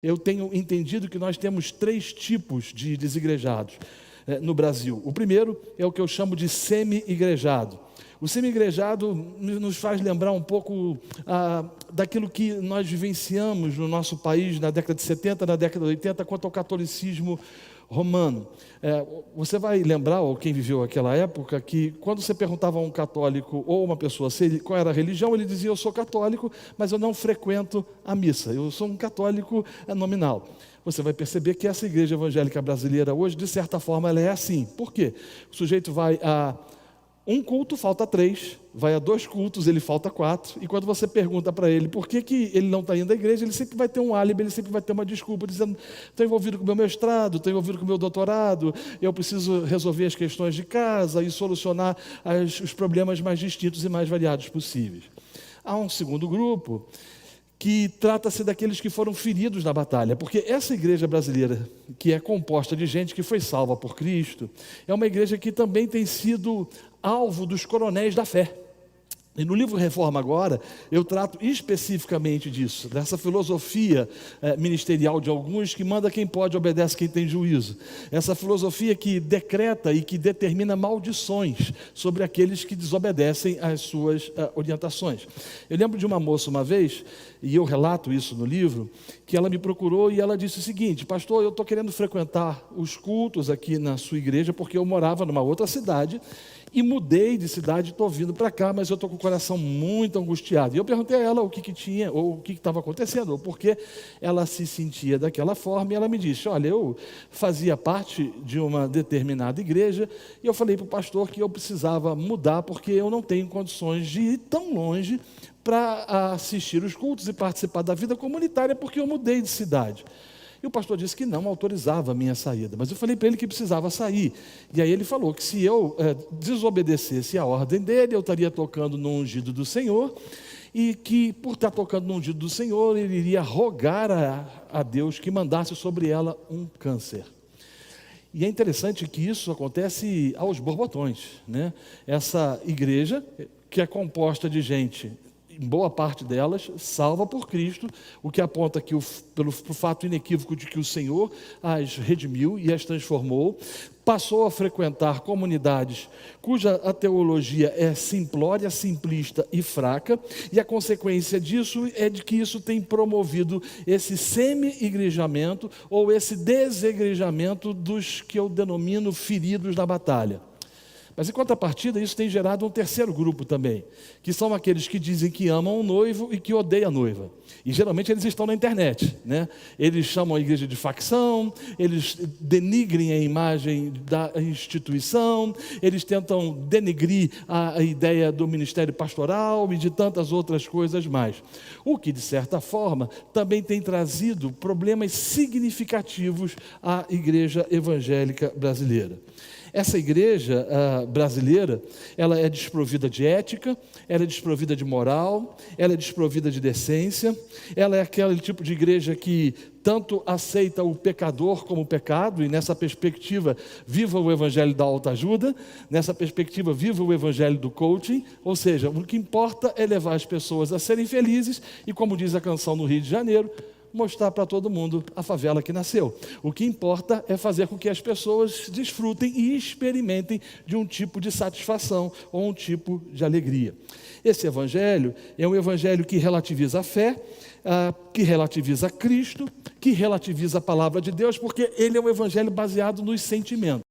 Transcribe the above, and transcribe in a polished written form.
Eu tenho entendido que nós temos 3 tipos de desigrejados no Brasil. O primeiro é o que eu chamo de semi-igrejado. O semi-igrejado nos faz lembrar um pouco daquilo que nós vivenciamos no nosso país na década de 70, na década de 80, quanto ao catolicismo romano. Você vai lembrar, ou quem viveu aquela época, que quando você perguntava a um católico ou uma pessoa qual era a religião, ele dizia: eu sou católico, mas eu não frequento a missa, eu sou um católico nominal. Você vai perceber que essa igreja evangélica brasileira hoje, de certa forma, ela é assim. Por quê? O sujeito vai a um culto, falta 3, vai a 2 cultos, ele falta 4, e quando você pergunta para ele por que ele não está indo à igreja, ele sempre vai ter um álibi, ele sempre vai ter uma desculpa, dizendo: estou envolvido com o meu mestrado, estou envolvido com o meu doutorado, eu preciso resolver as questões de casa e solucionar os problemas mais distintos e mais variados possíveis. Há um segundo grupo que trata-se daqueles que foram feridos na batalha, porque essa igreja brasileira, que é composta de gente que foi salva por Cristo, é uma igreja que também tem sido alvo dos coronéis da fé. E no livro Reforma Agora, eu trato especificamente disso, dessa filosofia ministerial de alguns que manda quem pode, obedece quem tem juízo. Essa filosofia que decreta e que determina maldições sobre aqueles que desobedecem às suas orientações. Eu lembro de uma moça uma vez, e eu relato isso no livro, que ela me procurou e ela disse o seguinte: pastor, eu estou querendo frequentar os cultos aqui na sua igreja porque eu morava numa outra cidade e mudei de cidade, estou vindo para cá, mas eu estou com o coração muito angustiado. E eu perguntei a ela o que tinha, ou o que estava acontecendo, ou por que ela se sentia daquela forma, e ela me disse: olha, eu fazia parte de uma determinada igreja, e eu falei para o pastor que eu precisava mudar, porque eu não tenho condições de ir tão longe para assistir os cultos e participar da vida comunitária, porque eu mudei de cidade. E o pastor disse que não autorizava a minha saída, mas eu falei para ele que precisava sair. E aí ele falou que se eu desobedecesse a ordem dele, eu estaria tocando no ungido do Senhor, e que por estar tocando no ungido do Senhor, ele iria rogar a Deus que mandasse sobre ela um câncer. E é interessante que isso acontece aos borbotões, né? Essa igreja, que é composta de gente, em boa parte delas, salva por Cristo, o que aponta que pelo fato inequívoco de que o Senhor as redimiu e as transformou, passou a frequentar comunidades cuja a teologia é simplória, simplista e fraca, e a consequência disso é de que isso tem promovido esse semi-igrejamento ou esse desegrejamento dos que eu denomino feridos na batalha. Mas em contrapartida, isso tem gerado um terceiro grupo também, que são aqueles que dizem que amam o noivo e que odeiam a noiva. E geralmente eles estão na internet, né? Eles chamam a igreja de facção, eles denigrem a imagem da instituição, eles tentam denegrir a ideia do ministério pastoral e de tantas outras coisas mais. O que, de certa forma, também tem trazido problemas significativos à igreja evangélica brasileira. Essa igreja brasileira, ela é desprovida de ética, ela é desprovida de moral, ela é desprovida de decência, ela é aquele tipo de igreja que tanto aceita o pecador como o pecado, e nessa perspectiva viva o evangelho da autoajuda, nessa perspectiva viva o evangelho do coaching, ou seja, o que importa é levar as pessoas a serem felizes e, como diz a canção no Rio de Janeiro, mostrar para todo mundo a favela que nasceu. O que importa é fazer com que as pessoas desfrutem e experimentem de um tipo de satisfação ou um tipo de alegria. Esse evangelho é um evangelho que relativiza a fé, que relativiza Cristo, que relativiza a palavra de Deus, porque ele é um evangelho baseado nos sentimentos.